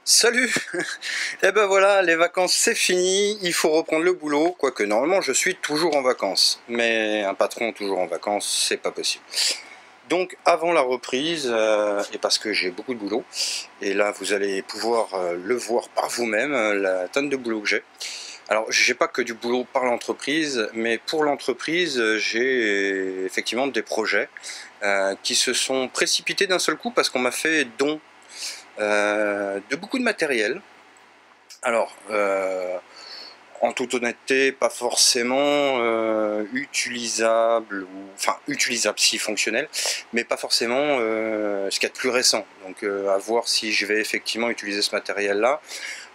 Salut. Et ben voilà, les vacances c'est fini, il faut reprendre le boulot, quoique normalement je suis toujours en vacances. Mais un patron toujours en vacances, c'est pas possible. Donc avant la reprise, et parce que j'ai beaucoup de boulot, et là vous allez pouvoir le voir par vous-même, la tonne de boulot que j'ai. Alors j'ai pas que du boulot par l'entreprise, mais pour l'entreprise j'ai effectivement des projets qui se sont précipités d'un seul coup parce qu'on m'a fait don de beaucoup de matériel. Alors, en toute honnêteté, pas forcément utilisable, enfin utilisable si fonctionnel, mais pas forcément ce qu'il y a de plus récent. Donc à voir si je vais effectivement utiliser ce matériel-là.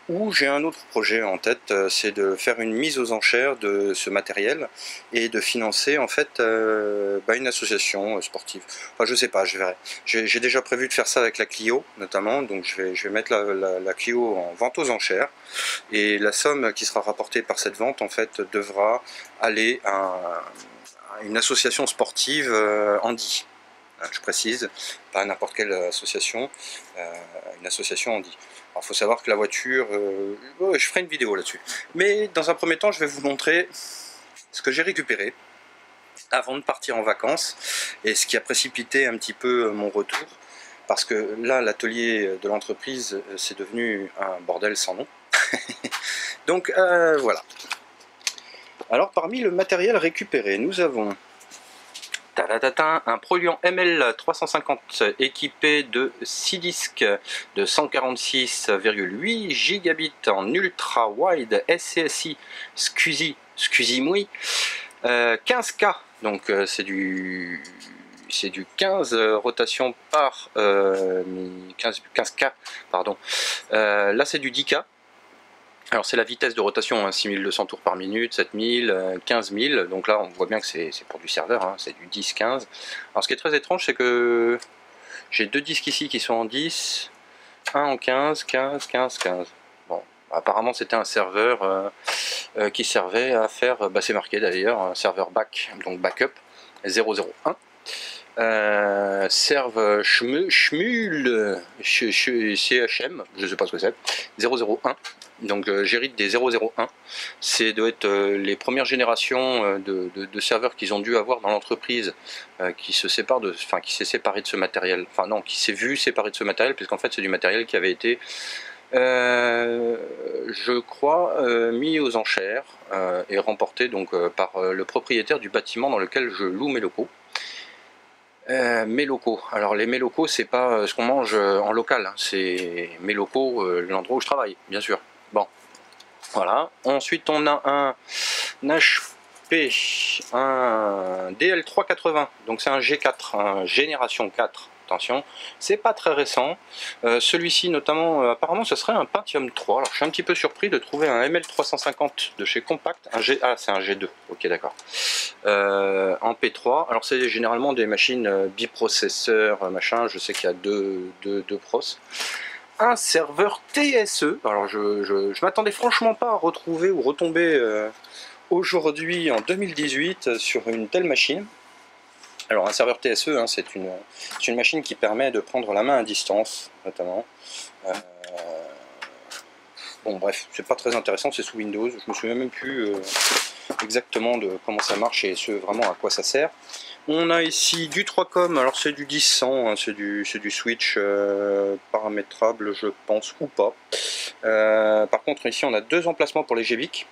Ou j'ai un autre projet en tête, c'est de faire une mise aux enchères de ce matériel et de financer en fait une association sportive. Enfin je sais pas, je verrai. J'ai déjà prévu de faire ça avec la Clio notamment, donc je vais mettre la Clio en vente aux enchères et la somme qui sera rapportée par cette vente en fait devra aller à une association sportive Andy. Je précise, pas n'importe quelle association, une association Andy. Alors, il faut savoir que la voiture, je ferai une vidéo là-dessus. Mais dans un premier temps, je vais vous montrer ce que j'ai récupéré avant de partir en vacances et ce qui a précipité un petit peu mon retour. Parce que là, l'atelier de l'entreprise, c'est devenu un bordel sans nom. Donc voilà. Alors parmi le matériel récupéré, nous avons un Proliant ML350 équipé de 6 disques de 146,8 gigabits en ultra wide SCSI SCSI Mui 15K, donc c'est du 15 rotations par 15K pardon. Là c'est du 10K. Alors c'est la vitesse de rotation, hein, 6200 tours par minute, 7000, 15000, donc là on voit bien que c'est pour du serveur, hein, c'est du 10-15. Alors ce qui est très étrange, c'est que j'ai deux disques ici qui sont en 10, un en 15, 15, 15, 15. Bon, apparemment c'était un serveur qui servait à faire, c'est marqué d'ailleurs, un serveur back, donc backup 001. Serve Schmul CHM, je sais pas ce que c'est, 001. Donc j'hérite des 001. C'est doit être les premières générations de serveurs qu'ils ont dû avoir dans l'entreprise qui se séparent de, enfin qui s'est séparé de ce matériel. Enfin non, qui s'est vu séparé de ce matériel, puisqu'en fait c'est du matériel qui avait été je crois mis aux enchères et remporté donc par le propriétaire du bâtiment dans lequel je loue mes locaux. Mes locaux. Alors les mes locaux, c'est pas ce qu'on mange en local, hein. C'est mes locaux, l'endroit où je travaille, bien sûr. Bon, voilà. Ensuite, on a un HP, un DL380. Donc c'est un G4, un génération 4. Attention, c'est pas très récent. Celui-ci, notamment, apparemment, ce serait un Pentium 3. Alors je suis un petit peu surpris de trouver un ML350 de chez Compact. Ah, c'est un G2. Ok, d'accord. En P3, alors c'est généralement des machines biprocesseurs, machin, je sais qu'il y a deux pros. Un serveur TSE, alors je m'attendais franchement pas à retrouver ou retomber aujourd'hui en 2018 sur une telle machine. Alors un serveur TSE, hein, c'est une machine qui permet de prendre la main à distance, notamment. Bon bref, c'est pas très intéressant, c'est sous Windows, je me souviens même plus exactement de comment ça marche et vraiment à quoi ça sert. On a ici du 3Com, alors c'est du 10-100, hein, c'est du switch paramétrable je pense ou pas. Par contre ici on a deux emplacements pour les GBIC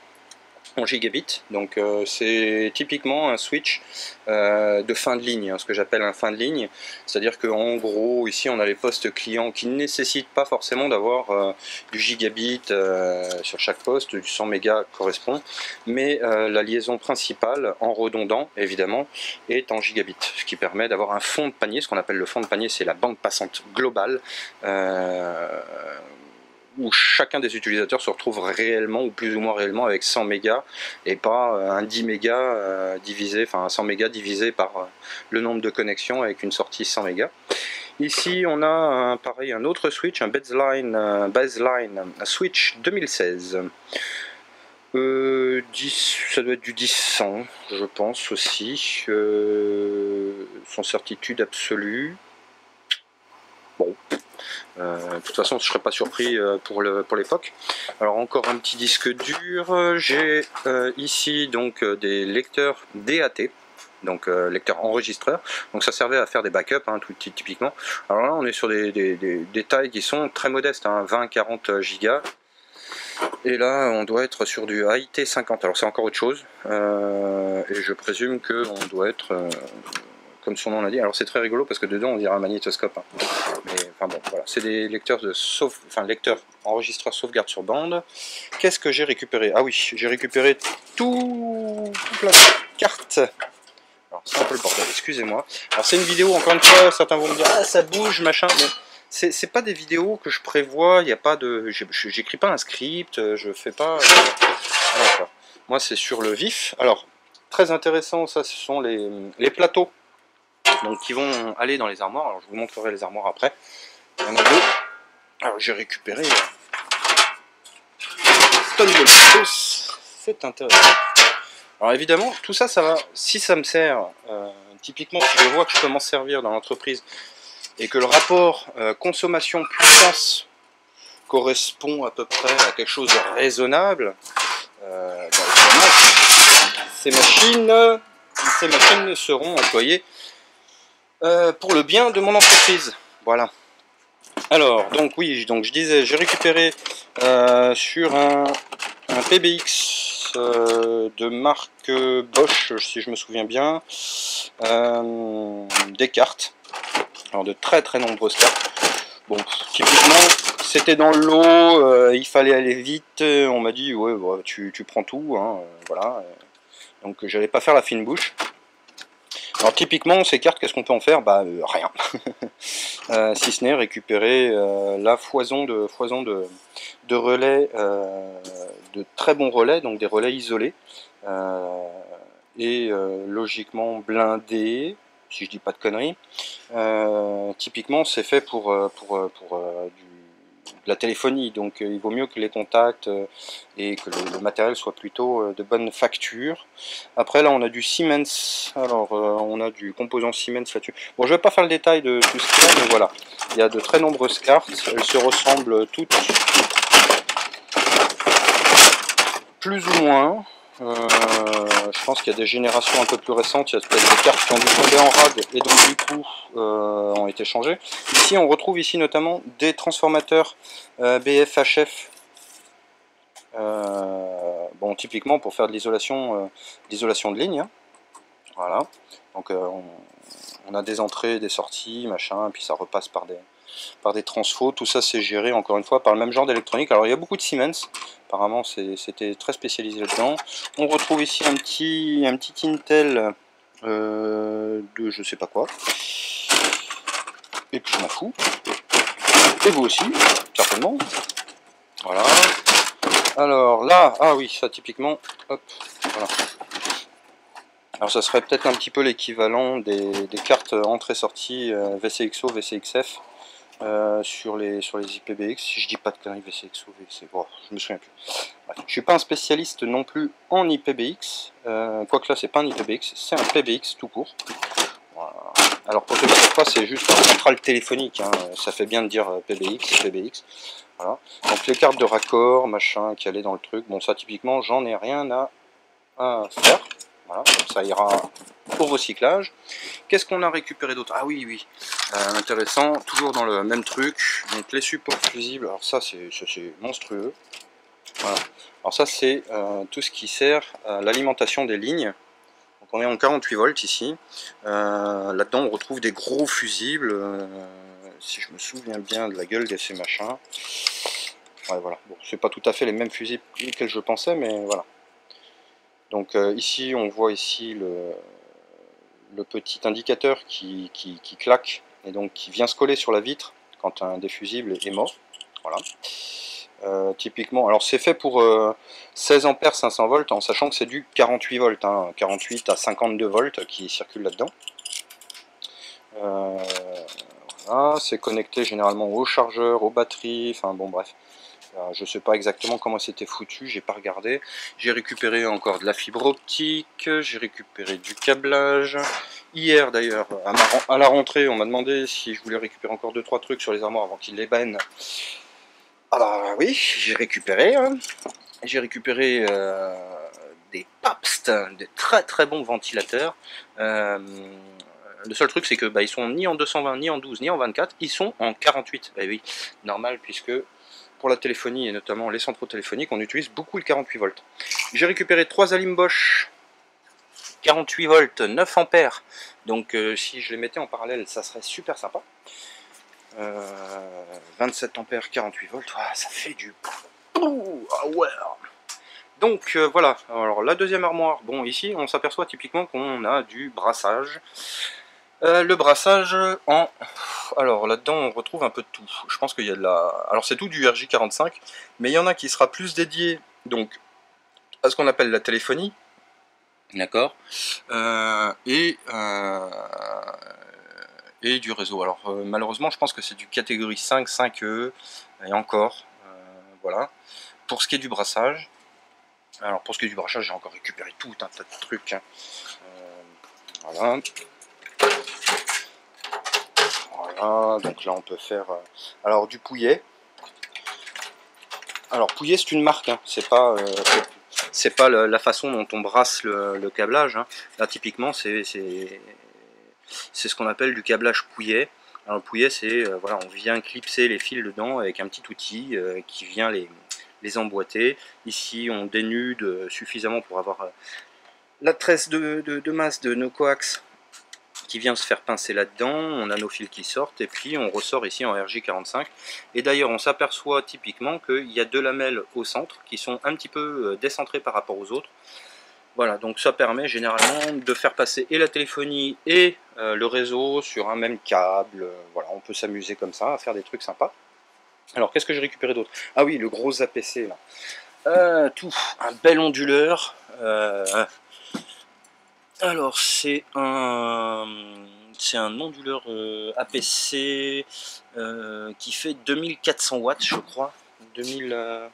en gigabit, donc c'est typiquement un switch de fin de ligne, hein, ce que j'appelle un fin de ligne, c'est à dire qu'en gros ici on a les postes clients qui ne nécessitent pas forcément d'avoir du gigabit sur chaque poste, du 100 mégas correspond, mais la liaison principale en redondant évidemment est en gigabit, ce qui permet d'avoir un fond de panier. Ce qu'on appelle le fond de panier, c'est la bande passante globale où chacun des utilisateurs se retrouve réellement ou plus ou moins réellement avec 100 mégas et pas un 10 mégas divisé, enfin 100 mégas divisé par le nombre de connexions avec une sortie 100 mégas. Ici on a pareil un autre switch, un baseline switch 2016. ça doit être du 10-100 je pense aussi, sans certitude absolue. Bon, De toute façon, je ne serais pas surpris pour l'époque. Alors encore un petit disque dur. J'ai ici donc des lecteurs DAT. Donc lecteur enregistreur, donc ça servait à faire des backups, hein, tout typiquement. Alors là on est sur des tailles qui sont très modestes, hein, 20-40 gigas, et là on doit être sur du AIT50, alors c'est encore autre chose, et je présume qu'on doit être, comme son nom l'a dit, alors c'est très rigolo parce que dedans on dirait un magnétoscope, hein. Mais enfin bon, voilà, c'est des lecteurs lecteurs enregistreurs sauvegarde sur bande. Qu'est-ce que j'ai récupéré? Ah oui, j'ai récupéré toute la carte. Alors c'est un peu le bordel, excusez-moi. Alors c'est une vidéo, encore une fois, certains vont me dire ah ça bouge, machin, mais c'est pas des vidéos que je prévois, il n'y a pas de. J'écris pas un script, je fais pas. Voilà, quoi. Moi c'est sur le vif. Alors, très intéressant, ça ce sont les plateaux. Donc qui vont aller dans les armoires. Alors je vous montrerai les armoires après. Il y en a deux. Alors j'ai récupéré Stonewall Sauce. C'est intéressant. Alors évidemment, tout ça, ça va, si ça me sert, typiquement si je vois que je peux m'en servir dans l'entreprise et que le rapport consommation-puissance correspond à peu près à quelque chose de raisonnable, ces machines seront employées pour le bien de mon entreprise. Voilà. Alors, donc oui, donc je disais, j'ai récupéré sur un PBX de marque Bosch, si je me souviens bien, des cartes, alors de très nombreuses cartes. Bon, typiquement, c'était dans le lot, il fallait aller vite, on m'a dit, ouais, bah, tu prends tout, hein, voilà. Donc j'allais pas faire la fine bouche. Alors typiquement, ces cartes, qu'est-ce qu'on peut en faire? Bah rien. Si ce n'est récupérer la foison de relais, de très bons relais, donc des relais isolés, et logiquement blindés, si je dis pas de conneries. Typiquement, c'est fait pour de la téléphonie, donc il vaut mieux que les contacts et que le matériel soit plutôt de bonne facture. Après là on a du Siemens, alors on a du composant Siemens là-dessus. Bon, je vais pas faire le détail de tout ce qu'il y a, mais voilà, il y a de très nombreuses cartes, elles se ressemblent toutes plus ou moins. Je pense qu'il y a des générations un peu plus récentes, il y a peut-être des cartes qui ont dû tomber en rade et donc du coup ont été changées. Ici on retrouve ici notamment des transformateurs BFHF, bon, typiquement pour faire de l'isolation de ligne, hein. Voilà, donc on a des entrées, des sorties, machin, puis ça repasse par des transfos. Tout ça c'est géré encore une fois par le même genre d'électronique. Alors il y a beaucoup de Siemens, apparemment c'était très spécialisé là-dedans. On retrouve ici un petit Intel de je sais pas quoi. Et puis je m'en fous. Et vous aussi, certainement. Voilà. Alors là, ah oui, ça typiquement, hop, voilà. Alors ça serait peut-être un petit peu l'équivalent des cartes entrée-sortie VCXO, VCXF. Sur les IPBX, si je dis pas de conneries, VCXO, bon, je me souviens plus. Ouais. Je suis pas un spécialiste non plus en IPBX, quoique là c'est pas un IPBX, c'est un PBX tout court. Voilà. Alors pour te dire pourquoi, c'est juste un central téléphonique, hein. Ça fait bien de dire PBX. Voilà. Donc les cartes de raccord, machin, qui allaient dans le truc, bon ça typiquement j'en ai rien à faire. Voilà, ça ira au recyclage. Qu'est-ce qu'on a récupéré d'autre? Ah oui, intéressant, toujours dans le même truc. Donc les supports fusibles, alors ça c'est monstrueux. Voilà. Alors ça c'est tout ce qui sert à l'alimentation des lignes. Donc on est en 48 volts ici. Là-dedans on retrouve des gros fusibles, si je me souviens bien de la gueule de ces machins. Ouais, voilà, bon, c'est pas tout à fait les mêmes fusibles que je pensais, mais voilà. Donc ici on voit ici le petit indicateur qui claque et donc qui vient se coller sur la vitre quand un des fusibles est mort. Voilà. Typiquement, alors c'est fait pour 16 ampères 500 volts en sachant que c'est du 48 volts, hein, 48 à 52 volts qui circulent là-dedans. Voilà, c'est connecté généralement au chargeur, aux batteries, enfin bon bref. Je sais pas exactement comment c'était foutu, j'ai pas regardé. J'ai récupéré encore de la fibre optique, j'ai récupéré du câblage. Hier d'ailleurs, à la rentrée, on m'a demandé si je voulais récupérer encore 2-3 trucs sur les armoires avant qu'ils les bannent. Ah bah oui, j'ai récupéré. Hein. J'ai récupéré des Pabst, des très très bons ventilateurs. Le seul truc c'est que ils sont ni en 220, ni en 12, ni en 24, ils sont en 48. Bah oui, normal puisque pour la téléphonie et notamment les centraux téléphoniques, on utilise beaucoup le 48 volts. J'ai récupéré 3 Alim Bosch 48 volts, 9 ampères. Donc si je les mettais en parallèle, ça serait super sympa. 27 ampères, 48 volts, ça fait du... Ah ouais. Donc voilà, alors la deuxième armoire, bon ici on s'aperçoit typiquement qu'on a du brassage. Le brassage en... Alors là-dedans on retrouve un peu de tout. Je pense qu'il y a de la... Alors c'est tout du RJ45, mais il y en a qui sera plus dédié donc à ce qu'on appelle la téléphonie. D'accord. Et du réseau. Alors malheureusement je pense que c'est du catégorie 5, 5E, et encore. Voilà. Pour ce qui est du brassage, alors pour ce qui est du brassage, j'ai encore récupéré tout un tas de trucs. Hein. Voilà. Voilà, donc là on peut faire alors du Pouillet. Alors Pouillet c'est une marque, hein. C'est pas la façon dont on brasse le câblage. Hein. Là typiquement c'est ce qu'on appelle du câblage Pouillet. Alors le Pouillet c'est voilà, on vient clipser les fils dedans avec un petit outil qui vient les emboîter. Ici on dénude suffisamment pour avoir la tresse de masse de nos coax qui vient se faire pincer là-dedans, on a nos fils qui sortent et puis on ressort ici en RJ45. Et d'ailleurs on s'aperçoit typiquement qu'il y a deux lamelles au centre qui sont un petit peu décentrées par rapport aux autres. Voilà, donc ça permet généralement de faire passer et la téléphonie et le réseau sur un même câble. Voilà, on peut s'amuser comme ça, à faire des trucs sympas. Alors qu'est-ce que j'ai récupéré d'autre? Ah oui, le gros APC là. Tout, un bel onduleur. Alors c'est un onduleur APC qui fait 2400 watts je crois. 2000.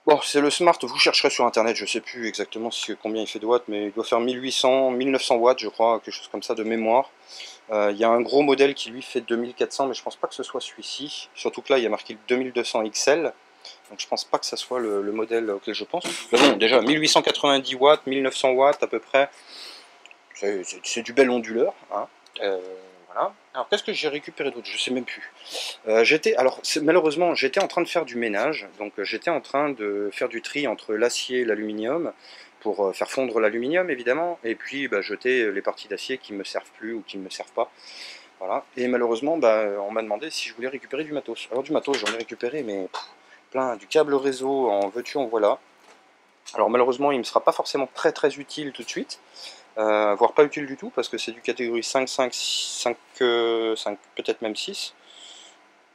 Bon, c'est le Smart, vous chercherez sur internet, je sais plus exactement combien il fait de watts, mais il doit faire 1800, 1900 watts je crois, quelque chose comme ça de mémoire. Il y a un gros modèle qui lui fait 2400, mais je pense pas que ce soit celui-ci. Surtout que là il y a marqué 2200 XL. Donc je pense pas que ça soit le modèle auquel je pense. Mais bon, déjà 1890 watts, 1900 watts à peu près, c'est du bel onduleur. Hein. Voilà. Alors qu'est-ce que j'ai récupéré d'autre? Je sais même plus. Malheureusement j'étais en train de faire du ménage, donc j'étais en train de faire du tri entre l'acier et l'aluminium pour faire fondre l'aluminium évidemment, et puis jeter les parties d'acier qui me servent plus ou qui ne me servent pas. Voilà. Et malheureusement on m'a demandé si je voulais récupérer du matos. Alors du matos j'en ai récupéré mais plein, du câble réseau en veux-tu en voilà. Alors malheureusement il ne me sera pas forcément très utile tout de suite, voire pas utile du tout parce que c'est du catégorie 5, 5, 5, 5 peut-être même 6,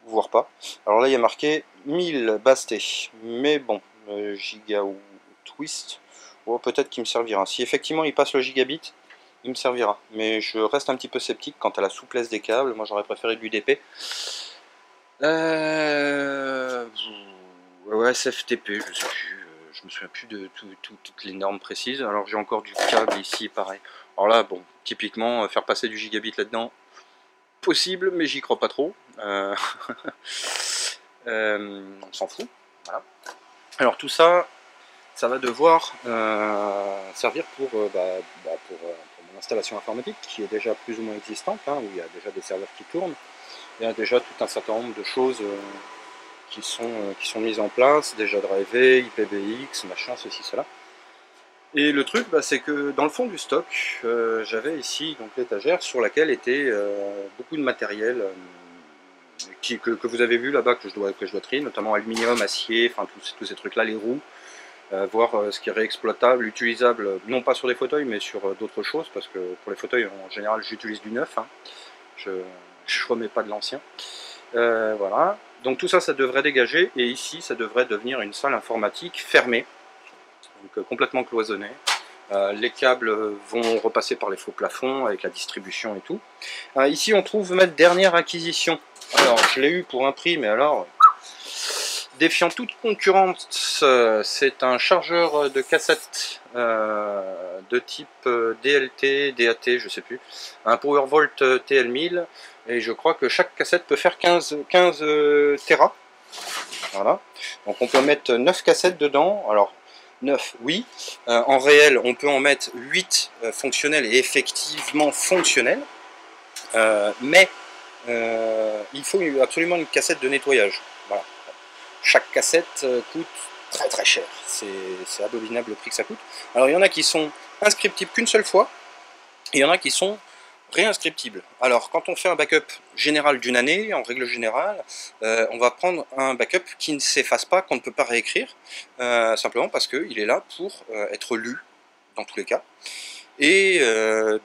voire pas. Alors là il y a marqué 1000 basté, mais bon, giga ou twist, oh, peut-être qu'il me servira. Si effectivement il passe le gigabit, il me servira. Mais je reste un petit peu sceptique quant à la souplesse des câbles, moi j'aurais préféré de l'UDP. Ouais, SFTP, je sais plus, je me souviens plus de toutes les normes précises. Alors j'ai encore du câble ici, pareil. Alors là, bon, typiquement, faire passer du gigabit là-dedans, possible, mais j'y crois pas trop. On s'en fout. Voilà. Alors tout ça, ça va devoir servir pour mon installation informatique, qui est déjà plus ou moins existante, hein, où il y a déjà des serveurs qui tournent. Il y a déjà tout un certain nombre de choses qui sont mises en place, déjà drivé, IPBX, machin, ceci, cela. Et le truc, c'est que dans le fond du stock, j'avais ici donc l'étagère sur laquelle était beaucoup de matériel que vous avez vu là-bas, que je dois trier, notamment aluminium, acier, enfin tous ces trucs-là, les roues, voir ce qui est réexploitable, utilisable, non pas sur des fauteuils, mais sur d'autres choses, parce que pour les fauteuils, en général, j'utilise du neuf, hein. Je remets pas de l'ancien. Voilà. Donc tout ça, ça devrait dégager, et ici, ça devrait devenir une salle informatique fermée, donc complètement cloisonnée. Les câbles vont repasser par les faux plafonds avec la distribution et tout. Ici, on trouve ma dernière acquisition. Alors, je l'ai eu pour un prix, mais alors, Défiant toute concurrence, c'est un chargeur de cassette de type DLT, DAT, je sais plus, un PowerVolt TL1000, et je crois que chaque cassette peut faire 15 Tera. Voilà. Donc on peut mettre 9 cassettes dedans. Alors 9, oui. En réel, on peut en mettre 8 fonctionnels et effectivement fonctionnels. Mais il faut absolument une cassette de nettoyage. Voilà. Chaque cassette coûte très très cher. C'est abominable le prix que ça coûte. Alors il y en a qui sont inscriptibles qu'une seule fois, et il y en a qui sont réinscriptibles. Alors quand on fait un backup général d'une année, en règle générale, on va prendre un backup qui ne s'efface pas, qu'on ne peut pas réécrire, simplement parce qu'il est là pour être lu, dans tous les cas. Et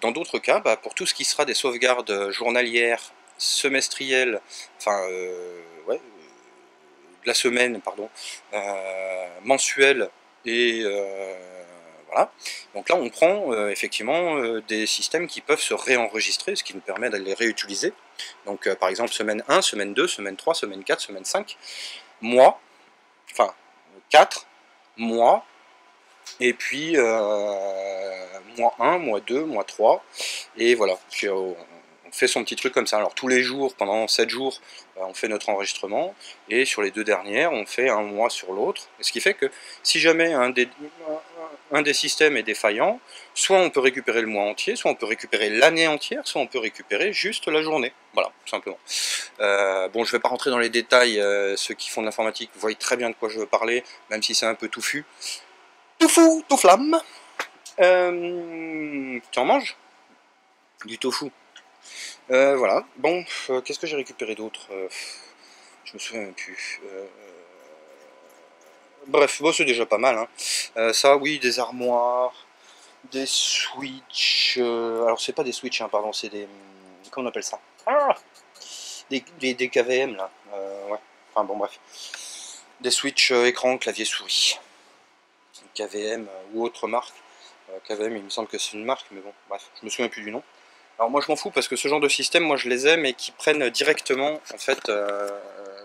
dans d'autres cas, pour tout ce qui sera des sauvegardes journalières, semestrielles, enfin, ouais, de la semaine, pardon, mensuelle, et voilà. Donc là, on prend effectivement des systèmes qui peuvent se réenregistrer, ce qui nous permet de les réutiliser. Donc par exemple, semaine 1, semaine 2, semaine 3, semaine 4, semaine 5, mois, enfin 4, mois, et puis mois 1, mois 2, mois 3, et voilà. Puis, on fait son petit truc comme ça. Alors tous les jours, pendant 7 jours, on fait notre enregistrement, et sur les 2 dernières, on fait un mois sur l'autre. Ce qui fait que si jamais un des systèmes est défaillant, soit on peut récupérer le mois entier, soit on peut récupérer l'année entière, soit on peut récupérer juste la journée. Voilà, tout simplement. Bon, je ne vais pas rentrer dans les détails, ceux qui font de l'informatique voient très bien de quoi je veux parler, même si c'est un peu touffu. Tout fou, tout flamme. Tu en manges? Du tofu. Voilà, bon, qu'est-ce que j'ai récupéré d'autre? Je me souviens même plus. Bref, bon, c'est déjà pas mal. Hein. Ça, oui, des armoires, des switches. Alors, c'est pas des switches, hein, pardon, c'est des. Comment on appelle ça? Ah, des KVM, là. Ouais, enfin, bon, bref. Des switches écran, clavier, souris. KVM ou autre marque. KVM, il me semble que c'est une marque, mais bon, bref, je me souviens plus du nom. Alors moi je m'en fous parce que ce genre de système, moi je les aime et qui prennent directement, en fait,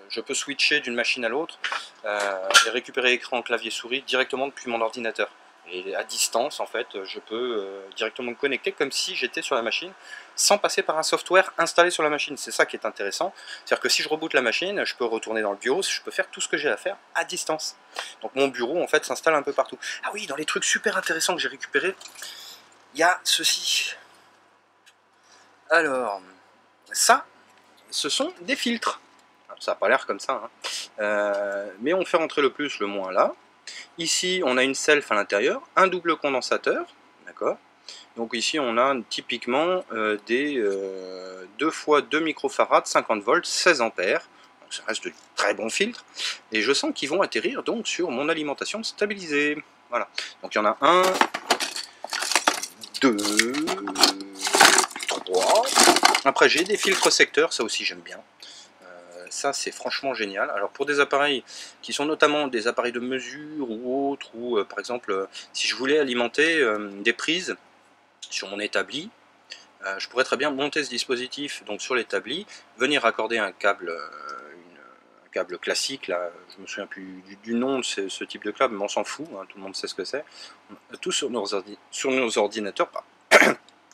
je peux switcher d'une machine à l'autre et récupérer écran, clavier, souris directement depuis mon ordinateur. Et à distance, en fait, je peux directement me connecter comme si j'étais sur la machine, sans passer par un software installé sur la machine. C'est ça qui est intéressant. C'est-à-dire que si je reboot la machine, je peux retourner dans le bureau, je peux faire tout ce que j'ai à faire à distance. Donc mon bureau, en fait, s'installe un peu partout. Ah oui, dans les trucs super intéressants que j'ai récupérés, il y a ceci. Alors, ça, ce sont des filtres. Alors, ça n'a pas l'air comme ça, hein. Mais on fait rentrer le plus, le moins là. Ici, on a une self à l'intérieur, un double condensateur, d'accord. Donc ici, on a typiquement des 2 fois 2 microfarads, 50 volts, 16 ampères. Donc ça reste de très bons filtres. Et je sens qu'ils vont atterrir donc sur mon alimentation stabilisée. Voilà. Donc il y en a un, 2, 3. Après, j'ai des filtres secteurs, ça aussi j'aime bien. Ça, c'est franchement génial. Alors, pour des appareils qui sont notamment des appareils de mesure ou autres, ou par exemple, si je voulais alimenter des prises sur mon établi, je pourrais très bien monter ce dispositif donc sur l'établi, venir raccorder un câble, classique, là, je me souviens plus du nom de ce type de câble, mais on s'en fout, hein, tout le monde sait ce que c'est. Tout sur nos ordinateurs.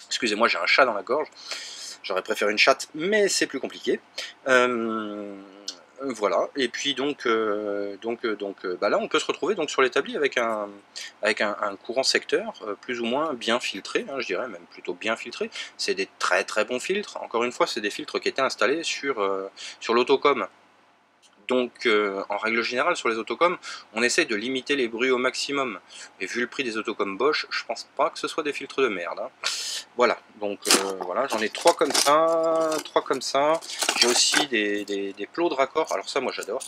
Excusez-moi, j'ai un chat dans la gorge. J'aurais préféré une chatte, mais c'est plus compliqué. Voilà, et puis donc là on peut se retrouver donc sur l'établi avec un courant secteur plus ou moins bien filtré, hein, je dirais même plutôt bien filtré. C'est des très très bons filtres. Encore une fois, c'est des filtres qui étaient installés sur l'autocom. Donc en règle générale sur les autocoms, on essaye de limiter les bruits au maximum. Et vu le prix des autocoms Bosch, je pense pas que ce soit des filtres de merde, hein. Voilà, donc voilà, j'en ai 3 comme ça, J'ai aussi des plots de raccord, alors ça moi j'adore.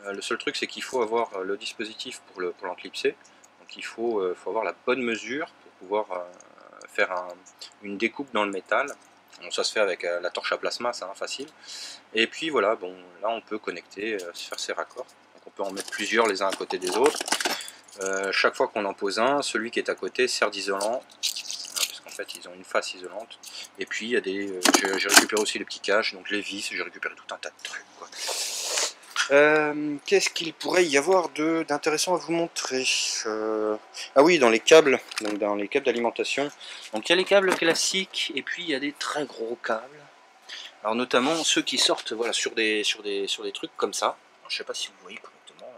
Le seul truc c'est qu'il faut avoir le dispositif pour l'enclipser. Donc il faut avoir la bonne mesure pour pouvoir faire une découpe dans le métal. Bon, ça se fait avec la torche à plasma, c'est facile. Et puis voilà, bon, là on peut connecter, faire ses raccords. Donc on peut en mettre plusieurs les uns à côté des autres. Chaque fois qu'on en pose un, celui qui est à côté sert d'isolant. Parce qu'en fait ils ont une face isolante. Et puis il y a des. J'ai récupéré aussi les petits caches, donc les vis, j'ai récupéré tout un tas de trucs, quoi. Qu'est-ce qu'il pourrait y avoir d'intéressant à vous montrer? Ah oui, dans les câbles, donc dans les câbles d'alimentation. Donc il y a les câbles classiques et puis il y a des très gros câbles. Alors notamment ceux qui sortent voilà, sur des trucs comme ça. Alors, je sais pas si vous voyez correctement.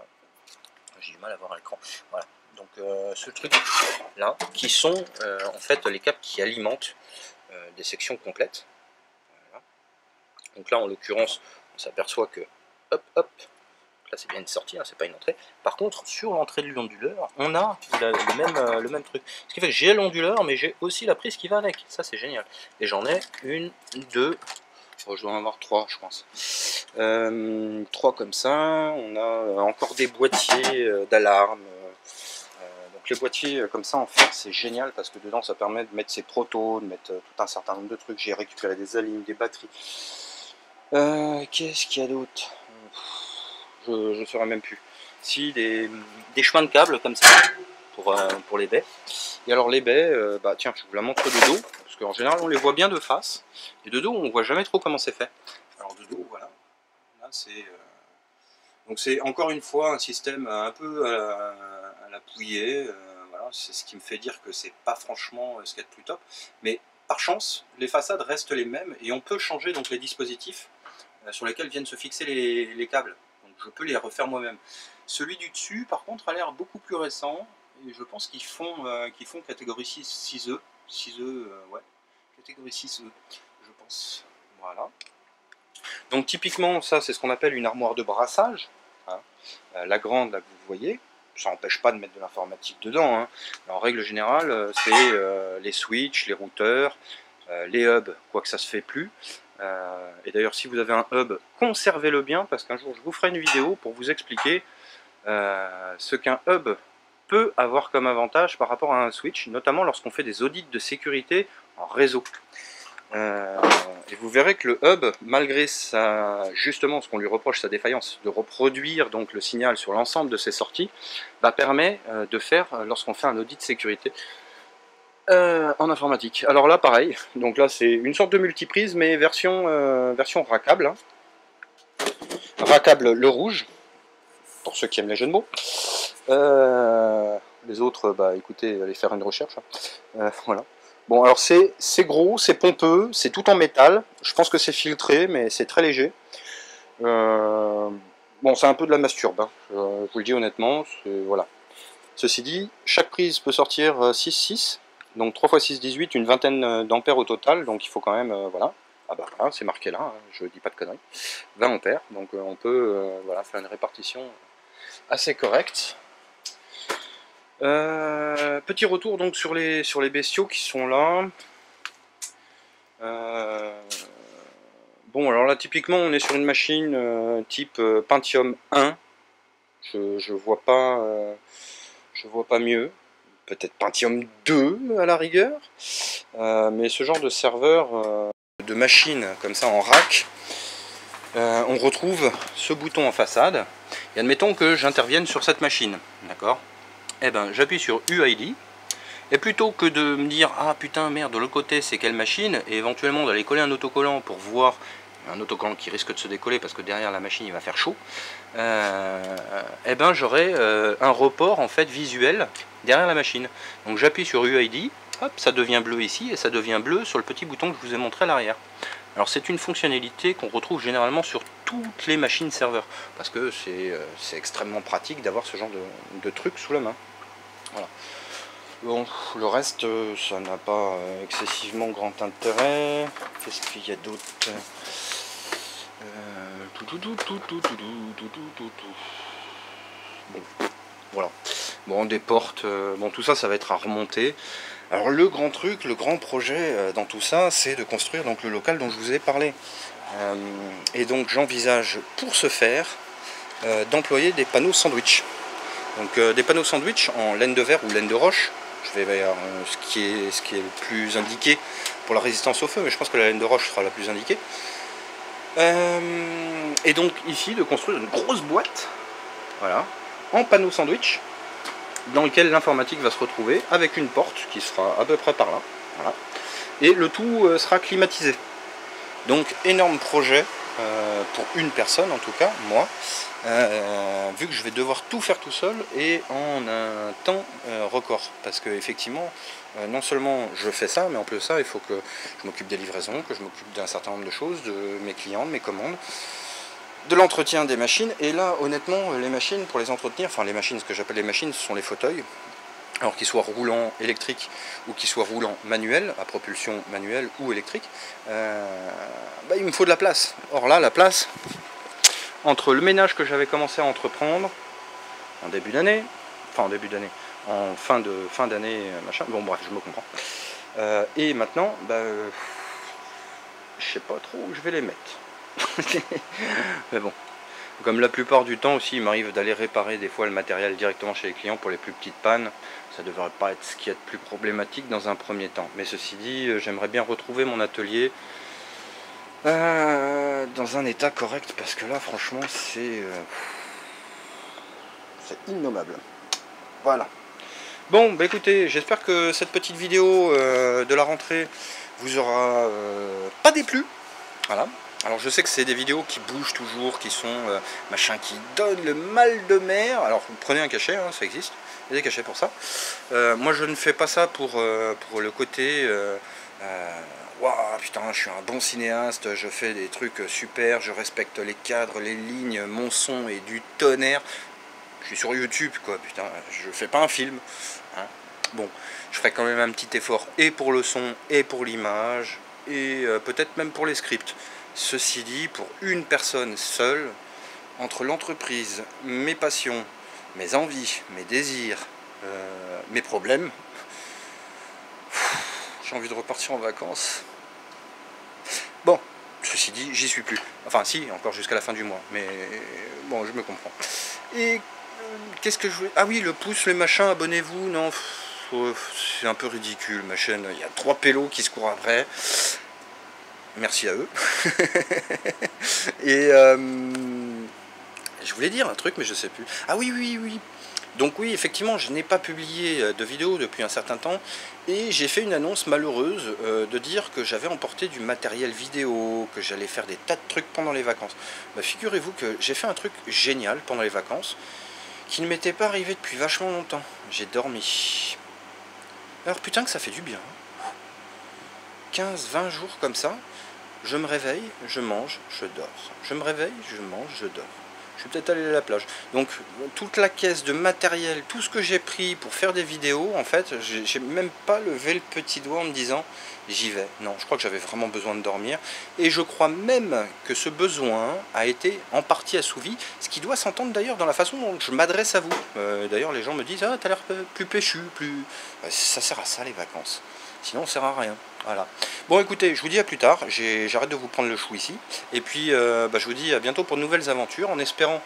J'ai du mal à voir à l'écran. Voilà. Donc ce truc là, qui sont en fait les câbles qui alimentent des sections complètes. Voilà. Donc là en l'occurrence, on s'aperçoit que hop hop. Là c'est bien une sortie, hein, c'est pas une entrée. Par contre sur l'entrée de l'onduleur, on a le même truc. Ce qui fait que j'ai l'onduleur, mais j'ai aussi la prise qui va avec. Ça c'est génial. Et j'en ai une, deux, oh, je dois en avoir trois je pense. Trois comme ça. On a encore des boîtiers d'alarme. Donc les boîtiers comme ça en fait c'est génial parce que dedans ça permet de mettre ses protos, de mettre tout un certain nombre de trucs. J'ai récupéré des alignes, des batteries. Qu'est-ce qu'il y a d'autre? Je ne saurais même plus. Si, des chemins de câbles comme ça, pour les baies. Et alors les baies, bah tiens, je vous la montre de dos, parce qu'en général on les voit bien de face, et de dos on voit jamais trop comment c'est fait. Alors de dos, voilà, là c'est... donc c'est encore une fois un système un peu à la pouillée, voilà, c'est ce qui me fait dire que c'est pas franchement ce qu'il y a de plus top, mais par chance, les façades restent les mêmes, et on peut changer donc les dispositifs sur lesquels viennent se fixer les câbles. Donc je peux les refaire moi-même. Celui du dessus, par contre, a l'air beaucoup plus récent. Et je pense qu'ils font catégorie 6E. 6E, ouais. Catégorie 6E, je pense. Voilà. Donc typiquement, ça, c'est ce qu'on appelle une armoire de brassage. Hein. La grande, là, que vous voyez. Ça n'empêche pas de mettre de l'informatique dedans. Hein. En règle générale, c'est les switches, les routeurs, les hubs, quoique ça se fait plus. Et d'ailleurs si vous avez un hub, conservez-le bien parce qu'un jour je vous ferai une vidéo pour vous expliquer ce qu'un hub peut avoir comme avantage par rapport à un switch, notamment lorsqu'on fait des audits de sécurité en réseau. Et vous verrez que le hub, malgré justement ce qu'on lui reproche, sa défaillance de reproduire donc le signal sur l'ensemble de ses sorties, permet de faire, lorsqu'on fait un audit de sécurité, en informatique. Alors là pareil, donc là c'est une sorte de multiprise mais version racable. Hein. Racable le rouge, pour ceux qui aiment les jeux de mots. Les autres, bah écoutez, allez faire une recherche. Voilà. Bon alors c'est gros, c'est pompeux, c'est tout en métal. Je pense que c'est filtré mais c'est très léger. Bon c'est un peu de la masturbe, hein. Je vous le dis honnêtement, voilà. Ceci dit, chaque prise peut sortir 6,6. Donc 3 x 6, 18, une vingtaine d'ampères au total, donc il faut quand même, voilà, ah bah voilà, c'est marqué là, hein, je dis pas de conneries, 20 ampères, donc on peut voilà, faire une répartition assez correcte. Petit retour donc sur les bestiaux qui sont là. Bon alors là typiquement on est sur une machine type Pentium 1, je vois pas mieux. Peut-être Pentium 2 à la rigueur, mais ce genre de serveur, de machine comme ça en rack, on retrouve ce bouton en façade, et admettons que j'intervienne sur cette machine, d'accord? Eh ben j'appuie sur UID, et plutôt que de me dire ah putain merde de l'autre côté c'est quelle machine, et éventuellement d'aller coller un autocollant pour voir, un autocollant qui risque de se décoller parce que derrière la machine il va faire chaud, eh ben j'aurai un report en fait visuel derrière la machine. Donc j'appuie sur UID, hop, ça devient bleu ici et ça devient bleu sur le petit bouton que je vous ai montré à l'arrière. Alors c'est une fonctionnalité qu'on retrouve généralement sur toutes les machines serveurs parce que c'est extrêmement pratique d'avoir ce genre de truc sous la main. Voilà. Bon, le reste ça n'a pas excessivement grand intérêt. Qu'est-ce qu'il y a d'autre? Bon, voilà. Bon, des portes, bon tout ça, ça va être à remonter. Alors le grand truc, le grand projet dans tout ça, c'est de construire donc le local dont je vous ai parlé. Et donc j'envisage pour ce faire d'employer des panneaux sandwich. Donc des panneaux sandwich en laine de verre ou laine de roche. Je vais voir ce qui est le plus indiqué pour la résistance au feu, mais je pense que la laine de roche sera la plus indiquée. Et donc ici de construire une grosse boîte, voilà, en panneau sandwich, dans lequel l'informatique va se retrouver avec une porte qui sera à peu près par là, voilà, et le tout sera climatisé. Donc énorme projet, pour une personne en tout cas, moi, vu que je vais devoir tout faire tout seul et en un temps record. Parce que effectivement, non seulement je fais ça, mais en plus de ça, il faut que je m'occupe des livraisons, que je m'occupe d'un certain nombre de choses, de mes clients, de mes commandes, de l'entretien des machines. Et là, honnêtement, les machines, pour les entretenir, enfin les machines, ce que j'appelle les machines, ce sont les fauteuils. Alors qu'ils soient roulants électriques ou qu'ils soient roulants manuels, à propulsion manuelle ou électrique, il me faut de la place. Or là, la place, entre le ménage que j'avais commencé à entreprendre en début d'année, en fin d'année, machin, bon bref, je me comprends, et maintenant, je sais pas trop où je vais les mettre. Mais bon. Comme la plupart du temps aussi, il m'arrive d'aller réparer des fois le matériel directement chez les clients pour les plus petites pannes. Ça ne devrait pas être ce qui est le plus problématique dans un premier temps. Mais ceci dit, j'aimerais bien retrouver mon atelier dans un état correct. Parce que là, franchement, c'est innommable. Voilà. Bon, bah écoutez, j'espère que cette petite vidéo de la rentrée vous aura pas déplu. Voilà. Alors je sais que c'est des vidéos qui bougent toujours, qui sont machin, qui donnent le mal de mer. Alors vous prenez un cachet, hein, ça existe, il y a des cachets pour ça. Moi je ne fais pas ça pour le côté waouh, putain, je suis un bon cinéaste, je fais des trucs super, je respecte les cadres, les lignes, mon son est du tonnerre. Je suis sur YouTube, quoi, putain, je fais pas un film. Hein. Bon, je ferai quand même un petit effort et pour le son et pour l'image et peut-être même pour les scripts. Ceci dit, pour une personne seule, entre l'entreprise, mes passions, mes envies, mes désirs, mes problèmes, j'ai envie de repartir en vacances. Bon, ceci dit, j'y suis plus. Enfin si, encore jusqu'à la fin du mois, mais bon, je me comprends. Et qu'est-ce que je voulais... Ah oui, le pouce, le machin, abonnez-vous, non, c'est un peu ridicule, ma chaîne, il y a 3 pélos qui se courent après. Merci à eux. Et je voulais dire un truc, mais je sais plus. Ah oui. Donc oui, effectivement, je n'ai pas publié de vidéo depuis un certain temps. Et j'ai fait une annonce malheureuse de dire que j'avais emporté du matériel vidéo, que j'allais faire des tas de trucs pendant les vacances. Figurez-vous que j'ai fait un truc génial pendant les vacances, qui ne m'était pas arrivé depuis vachement longtemps. J'ai dormi. Alors putain que ça fait du bien. 15-20 jours comme ça. Je me réveille, je mange, je dors. Je me réveille, je mange, je dors. Je vais peut-être aller à la plage. Donc, toute la caisse de matériel, tout ce que j'ai pris pour faire des vidéos, en fait, j'ai même pas levé le petit doigt en me disant j'y vais. Non, je crois que j'avais vraiment besoin de dormir. Et je crois même que ce besoin a été en partie assouvi, ce qui doit s'entendre d'ailleurs dans la façon dont je m'adresse à vous. D'ailleurs, les gens me disent ah, t'as l'air plus péchu, plus. Ça sert à ça les vacances. Sinon, on sert à rien. Voilà. Bon, écoutez, je vous dis à plus tard. J'arrête de vous prendre le chou ici. Et puis, je vous dis à bientôt pour de nouvelles aventures, en espérant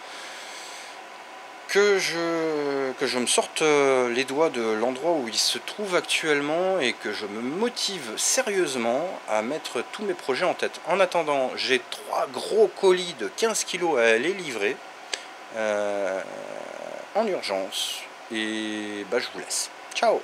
que je me sorte les doigts de l'endroit où il se trouve actuellement et que je me motive sérieusement à mettre tous mes projets en tête. En attendant, j'ai 3 gros colis de 15 kg à aller livrer en urgence. Et je vous laisse. Ciao!